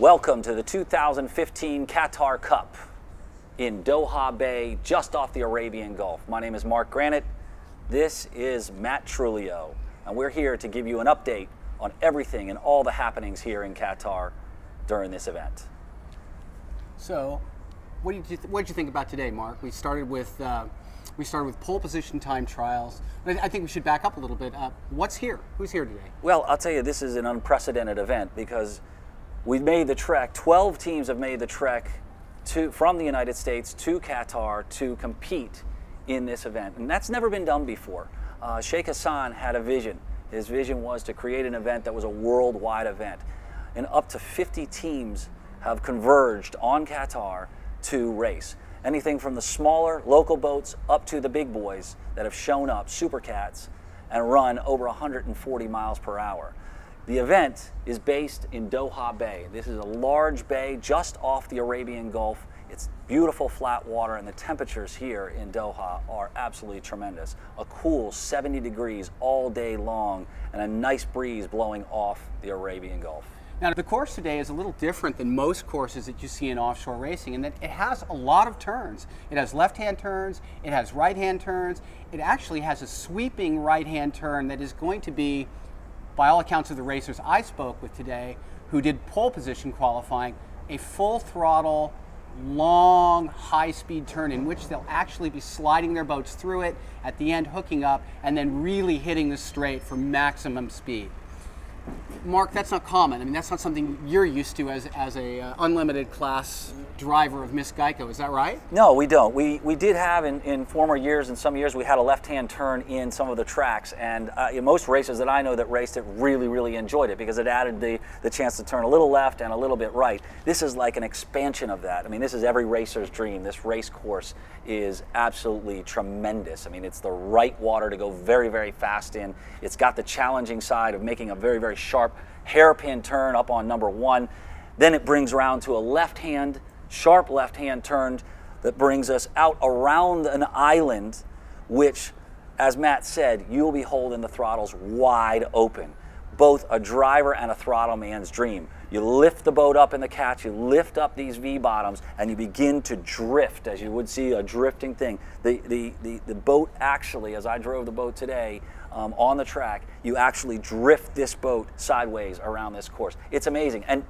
Welcome to the 2015 Qatar Cup in Doha Bay, just off the Arabian Gulf. My name is Mark Granite. This is Matt Trulio, and we're here to give you an update on everything and all the happenings here in Qatar during this event. So, what did you think about today, Mark? We started with pole position time trials. But I think we should back up a little bit. What's here? Who's here today? Well, I'll tell you, this is an unprecedented event because we made the trek. 12 teams have made the trek from the United States to Qatar to compete in this event, and that's never been done before. Sheikh Hassan had a vision. His vision was to create an event that was a worldwide event, and up to 50 teams have converged on Qatar to race. Anything from the smaller local boats up to the big boys that have shown up, Super Cats, and run over 140 miles per hour. The event is based in Doha Bay. This is a large bay just off the Arabian Gulf. It's beautiful flat water, and the temperatures here in Doha are absolutely tremendous. A cool 70 degrees all day long and a nice breeze blowing off the Arabian Gulf. Now, the course today is a little different than most courses that you see in offshore racing in that it has a lot of turns. It has left-hand turns, it has right-hand turns, it actually has a sweeping right-hand turn that is going to be, by all accounts of the racers I spoke with today, who did pole position qualifying, a full throttle, long, high-speed turn in which they'll actually be sliding their boats through it, at the end hooking up, and then really hitting the straight for maximum speed. Mark, that's not common. I mean, that's not something you're used to as a unlimited class driver of Miss Geico. Is that right? No, we don't. We did have in former years, in some years, we had a left-hand turn in some of the tracks, and most racers that I know that raced it really enjoyed it because it added the chance to turn a little left and a little bit right. This is like an expansion of that. I mean, this is every racer's dream. This race course is absolutely tremendous. I mean, it's the right water to go very fast in. It's got the challenging side of making a very sharp hairpin turn up on number one. Then it brings around to a sharp left-hand turn that brings us out around an island, which, as Matt said, you'll be holding the throttles wide open. Both a driver and a throttle man's dream. You lift the boat up in the catch, you lift up these V-bottoms, and you begin to drift, as you would see a drifting thing. The boat actually, as I drove the boat today on the track, you actually drift this boat sideways around this course. It's amazing. And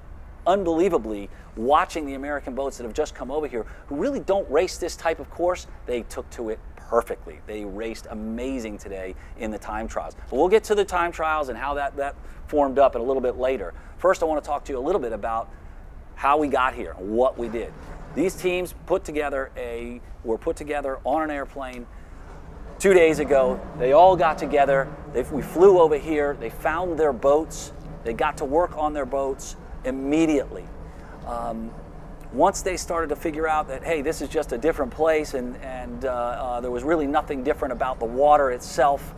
unbelievably, watching the American boats that have just come over here, who really don't race this type of course, they took to it perfectly. They raced amazing today in the time trials. But we'll get to the time trials and how that formed up a little bit later. First, I want to talk to you a little bit about how we got here and what we did. These teams were put together on an airplane 2 days ago. They all got together. We flew over here. They found their boats. They got to work on their boats immediately. Once they started to figure out that, hey, this is just a different place and there was really nothing different about the water itself,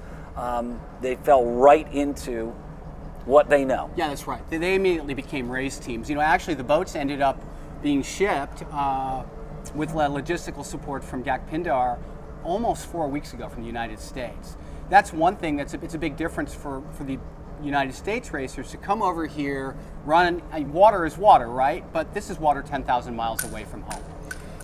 they fell right into what they know. Yeah, that's right. They immediately became race teams. You know, actually the boats ended up being shipped with logistical support from GAC Pindar almost 4 weeks ago from the United States. That's one thing it's a big difference for the United States racers to come over here, run. Water is water, right? But this is water 10,000 miles away from home.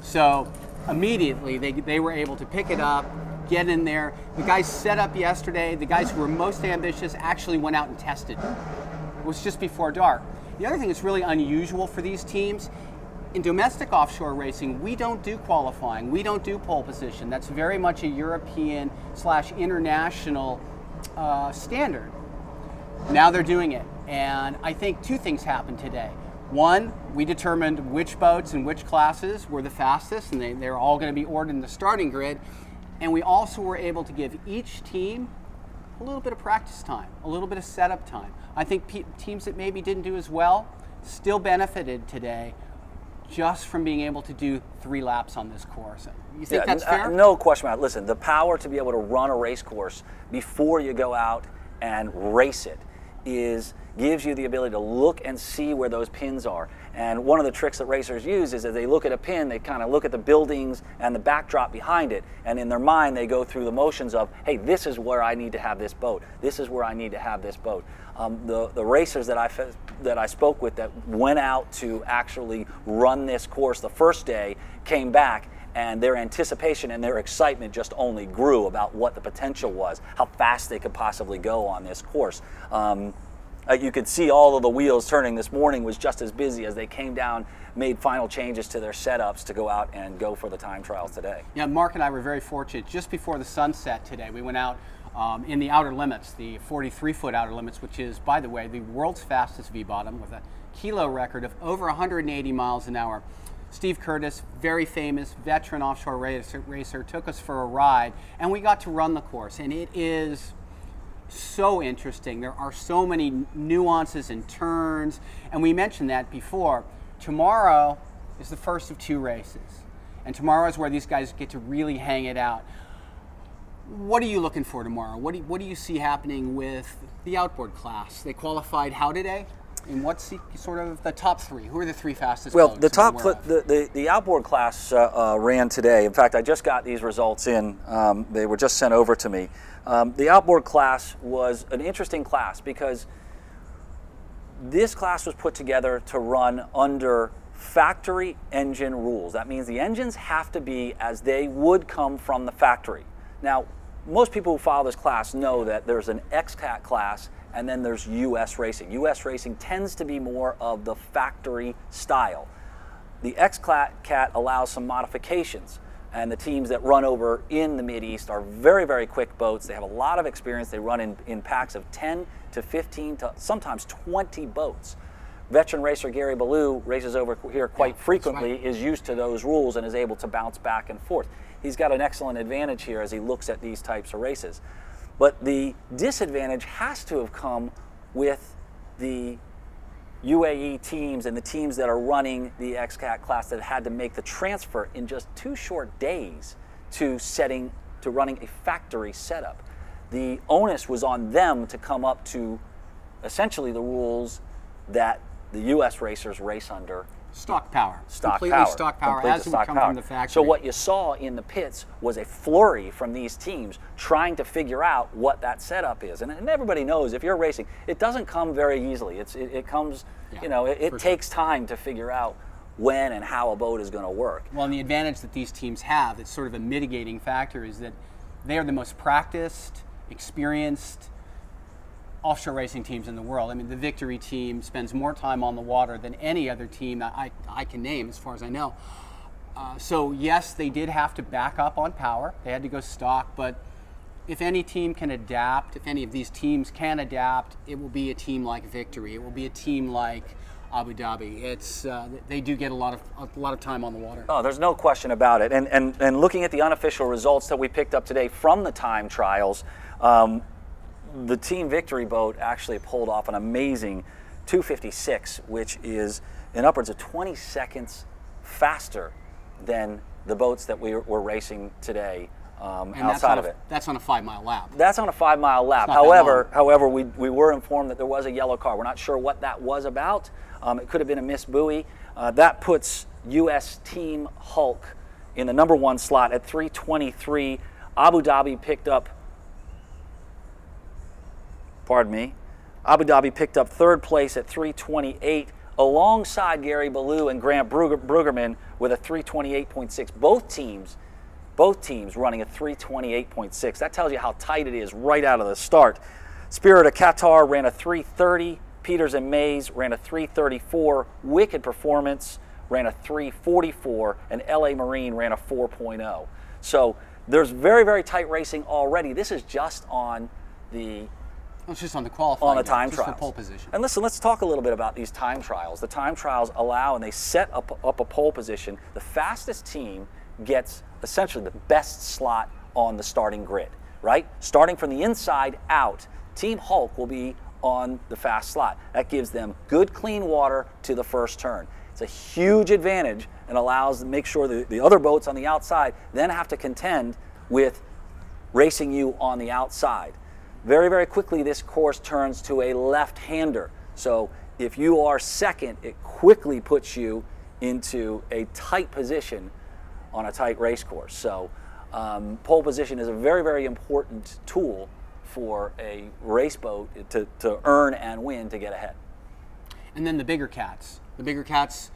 So immediately they were able to pick it up, get in there. The guys set up yesterday. The guys who were most ambitious actually went out and tested. It was just before dark. The other thing that's really unusual for these teams, in domestic offshore racing, we don't do qualifying. We don't do pole position. That's very much a European/international standard. Now they're doing it, and I think two things happened today. One, we determined which boats and which classes were the fastest, and they're all going to be ordered in the starting grid, and we also were able to give each team a little bit of practice time, a little bit of setup time. I think teams that maybe didn't do as well still benefited today just from being able to do 3 laps on this course. You think that's fair? No question about it. Listen, the power to be able to run a race course before you go out and race it gives you the ability to look and see where those pins are. And one of the tricks that racers use is as they look at a pin, they kind of look at the buildings and the backdrop behind it, and in their mind they go through the motions of, hey, this is where I need to have this boat. This is where I need to have this boat. The racers that I spoke with that went out to actually run this course the first day came back, and their anticipation and their excitement just only grew about what the potential was, how fast they could possibly go on this course. You could see all of the wheels turning. This morning was just as busy as they came down, made final changes to their setups to go out and go for the time trials today. Yeah, Mark and I were very fortunate. Just before the sunset today, we went out in the outer limits, the 43-foot outer limits, which is, by the way, the world's fastest V-bottom with a kilo record of over 180 miles an hour. Steve Curtis, very famous veteran offshore racer, took us for a ride, and we got to run the course, and it is so interesting. There are so many nuances and turns, and we mentioned that before. Tomorrow is the first of 2 races, and tomorrow is where these guys get to really hang it out. What are you looking for tomorrow? What do you see happening with the outboard class? They qualified how today? And what's sort of the top 3? Who are the 3 fastest boats? Well, the outboard class ran today. In fact, I just got these results in. They were just sent over to me. The outboard class was an interesting class because this class was put together to run under factory engine rules. That means the engines have to be as they would come from the factory. Now, most people who follow this class know that there's an XCAT class and then there's US racing. US racing tends to be more of the factory style. The XCAT allows some modifications, and the teams that run over in the Mideast are very, very quick boats. They have a lot of experience. They run in packs of 10 to 15 to sometimes 20 boats. Veteran racer Gary Ballou races over here quite frequently, is used to those rules and is able to bounce back and forth. He's got an excellent advantage here as he looks at these types of races. But the disadvantage has to have come with the UAE teams and the teams that are running the XCAT class that had to make the transfer in just 2 short days to running a factory setup. The onus was on them to come up to essentially the rules that the US racers race under. Stock power. Completely stock power as it would come from the factory. So what you saw in the pits was a flurry from these teams trying to figure out what that setup is. And everybody knows if you're racing, it doesn't come very easily. It comes, you know, it takes time to figure out when and how a boat is going to work. Well, and the advantage that these teams have, it's sort of a mitigating factor, is that they are the most practiced, experienced offshore racing teams in the world. I mean, the Victory team spends more time on the water than any other team that I can name, as far as I know. So yes, they did have to back up on power. They had to go stock, but if any team can adapt, if any of these teams can adapt, it will be a team like Victory. It will be a team like Abu Dhabi. It's they do get a lot of time on the water. Oh, there's no question about it. And looking at the unofficial results that we picked up today from the time trials, the Team Victory boat actually pulled off an amazing 2:56, which is in upwards of 20 seconds faster than the boats that we were racing today outside of it. That's on a 5-mile lap. That's on a 5-mile lap. However, we were informed that there was a yellow car. We're not sure what that was about. It could have been a missed buoy. That puts U.S. Team Hulk in the #1 slot at 3:23. Abu Dhabi picked up Abu Dhabi picked up 3rd place at 3:28 alongside Gary Ballou and Grant Brueggemann with a 3:28.6. Both teams running a 3:28.6. That tells you how tight it is right out of the start. Spirit of Qatar ran a 3:30. Peters and Mays ran a 3:34. Wicked Performance ran a 3:44, and LA Marine ran a 4.0. So there's very, very tight racing already. This is just on the it's just on the qualifying, on the time just trials. For pole position. And listen, let's talk a little bit about these time trials. The time trials allow, and they set up a pole position. The fastest team gets essentially the best slot on the starting grid, right? Starting from the inside out, Team Hulk will be on the fast slot. That gives them good, clean water to the first turn. It's a huge advantage and allows to make sure that the other boats on the outside then have to contend with racing you on the outside. very, very quickly this course turns to a left-hander. So if you are second, it quickly puts you into a tight position on a tight race course. So pole position is a very, very important tool for a race boat to earn and win to get ahead. And then the bigger cats. The bigger cats,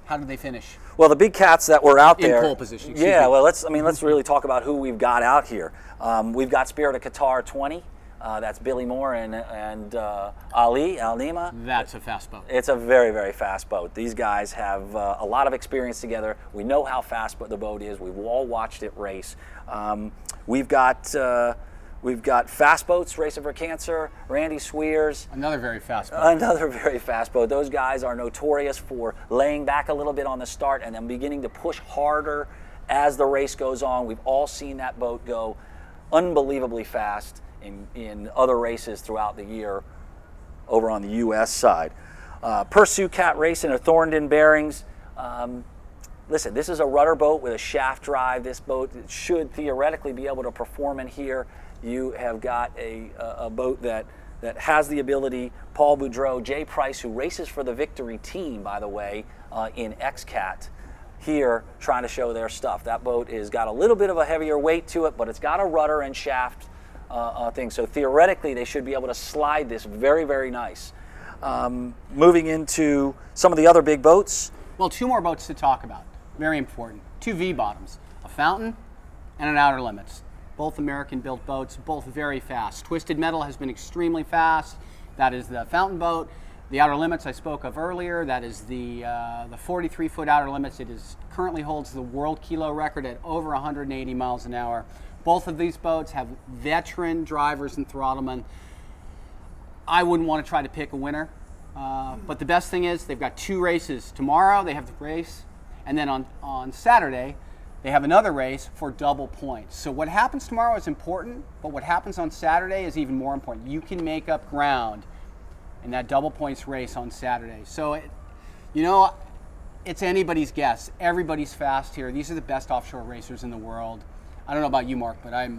how did they finish? Well, the big cats that were out there. In pole position. Yeah, well, let's really talk about who we've got out here. We've got Spirit of Qatar 20. That's Billy Moore and Ali Al-Nima. That's a fast boat. It's a very, very fast boat. These guys have a lot of experience together. We know how fast the boat is. We've all watched it race. We've got Fast Boats Racing for Cancer, Randy Swears. Another very fast boat. Another very fast boat. Those guys are notorious for laying back a little bit on the start and then beginning to push harder as the race goes on. We've all seen that boat go unbelievably fast in other races throughout the year over on the U.S. side. Pursue Cat Racing or Thorndon Bearings. Listen, this is a rudder boat with a shaft drive. This boat should theoretically be able to perform in here. You have got a boat that has the ability. Paul Boudreau, Jay Price, who races for the Victory team, by the way, in XCAT, here trying to show their stuff. That boat has got a little bit of a heavier weight to it, but it's got a rudder and shaft thing. So theoretically, they should be able to slide this very, very nice. Moving into some of the other big boats. Well, two more boats to talk about. Very important. Two V-bottoms, a Fountain and an Outer Limits. Both American-built boats, both very fast. Twisted Metal has been extremely fast. That is the Fountain boat. The Outer Limits I spoke of earlier, that is the 43-foot Outer Limits. It currently holds the world kilo record at over 180 miles an hour. Both of these boats have veteran drivers and throttlemen. I wouldn't want to try to pick a winner, but the best thing is they've got two races. Tomorrow they have the race, and then on Saturday they have another race for double points. So what happens tomorrow is important, but what happens on Saturday is even more important. You can make up ground in that double points race on Saturday. So, it's anybody's guess. Everybody's fast here. These are the best offshore racers in the world. I don't know about you, Mark, but I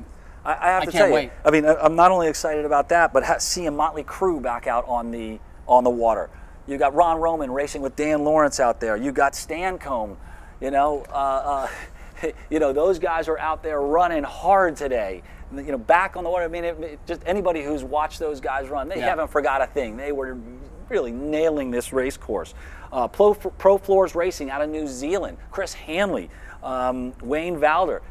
have to tell you, I mean, I'm not only excited about that, but seeing Motley Crue back out on the water. You got Ron Roman racing with Dan Lawrence out there. You got Stancomb. Those guys are out there running hard today. Back on the water. I mean, just anybody who's watched those guys run, they haven't forgot a thing. They were really nailing this race course. Pro Floors Racing out of New Zealand. Chris Hanley, Wayne Valder.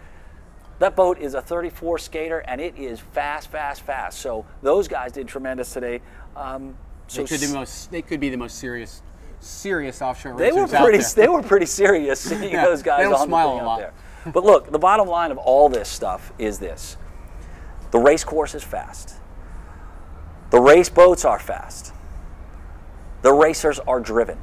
That boat is a 34 skater, and it is fast, fast, fast. So those guys did tremendous today. They could be the most serious offshore racers They were pretty serious seeing those guys they don't on smile the thing a lot. out there. But look, the bottom line of all this stuff is this. The race course is fast. The race boats are fast. The racers are driven.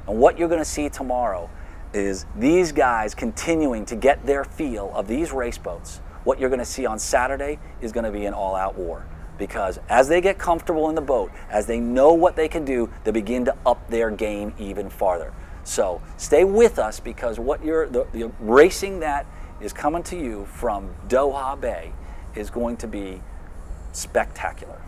And what you're going to see tomorrow is these guys continuing to get their feel of these race boats. What you're going to see on Saturday is going to be an all-out war. Because as they get comfortable in the boat, as they know what they can do, they begin to up their game even farther. So stay with us, because the racing that is coming to you from Doha Bay is going to be spectacular.